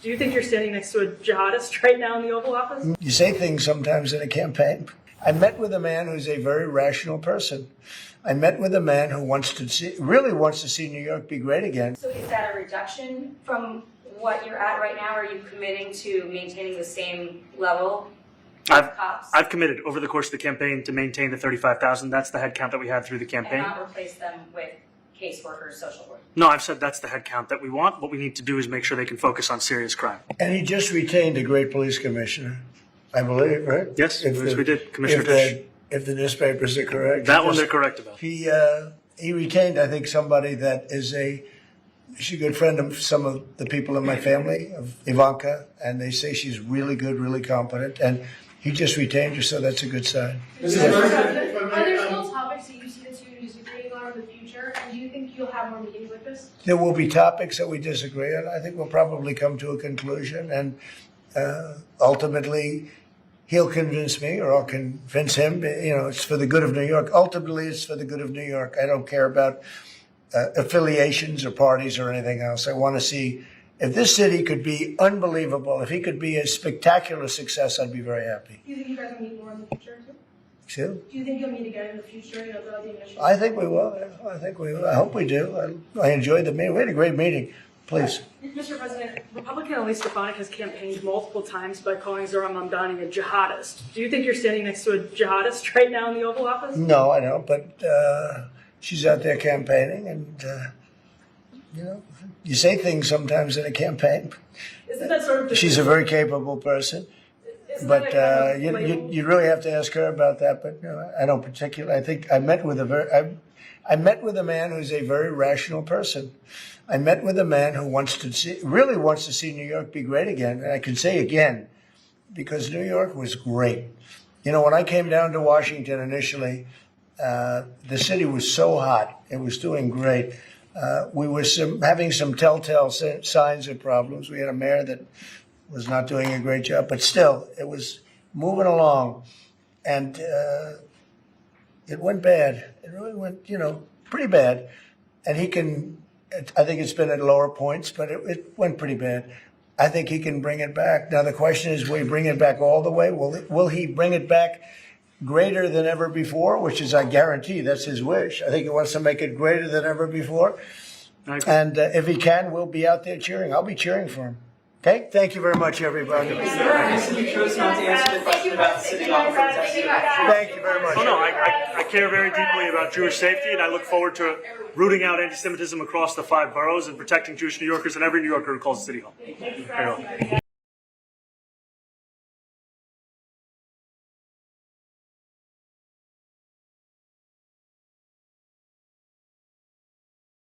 Do you think you're standing next to a jihadist right now in the Oval Office? You say things sometimes in a campaign. I met with a man who's a very rational person. I met with a man who really wants to see New York be great again. So is that a reduction from what you're at right now? Or are you committing to maintaining the same level of cops? I've committed over the course of the campaign to maintain the 35,000. That's the head count that we had through the campaign. And not replace them with caseworkers, social workers? No, I've said that's the head count that we want. What we need to do is make sure they can focus on serious crime. And he just retained a great police commissioner, I believe, right? Yes, we did. Commissioner Fish. If the newspapers are correct. That one they're correct about. He retained, I think, somebody that is she's a good friend of some of the people in my family, of Ivanka, and they say she's really good, really competent, and he just retained her, so that's a good sign. Mr. President, are there still topics that you see the two disagreeing on in the future, and do you think you'll have more meetings like this? There will be topics that we disagree on. I think we'll probably come to a conclusion, and ultimately he'll convince me or I'll convince him. You know, it's for the good of New York. Ultimately, it's for the good of New York. I don't care about affiliations or parties or anything else. I want to see if this city could be unbelievable, if he could be a spectacular success, I'd be very happy. Do you think you guys will meet more in the future, too? Excuse? Do you think you'll meet again in the future, throughout the initial? I think we will. I think we will. I hope we do. I enjoyed the meeting. We had a great meeting. Please. Mr. President, Republican Elise Stefanik has campaigned multiple times by calling Zohran Mamadani a jihadist. Do you think you're standing next to a jihadist right now in the Oval Office? No, I don't. But she's out there campaigning, and you know, you say things sometimes in a campaign. Isn't that sort of? She's a very capable person, but you really have to ask her about that. But I don't particularly. I think I met with I met with a man who's a very rational person. I met with a man who really wants to see New York be great again. And I can say again, because New York was great. You know, when I came down to Washington initially, the city was so hot. It was doing great. We were having some telltale signs of problems. We had a mayor that was not doing a great job, but still, it was moving along. And it went bad. It really went, pretty bad. And I think it's been at lower points, but it went pretty bad. I think he can bring it back. Now, the question is, will he bring it back all the way? Will he bring it back greater than ever before, which is, I guarantee, that's his wish. I think he wants to make it greater than ever before. And if he can, we'll be out there cheering. I'll be cheering for him. Okay? Thank you very much, everybody. You chose not to answer the question about the city hall protest. Thank you very much. Oh, no, I care very deeply about Jewish safety, and I look forward to rooting out anti-Semitism across the 5 boroughs and protecting Jewish New Yorkers and every New Yorker who calls the city home.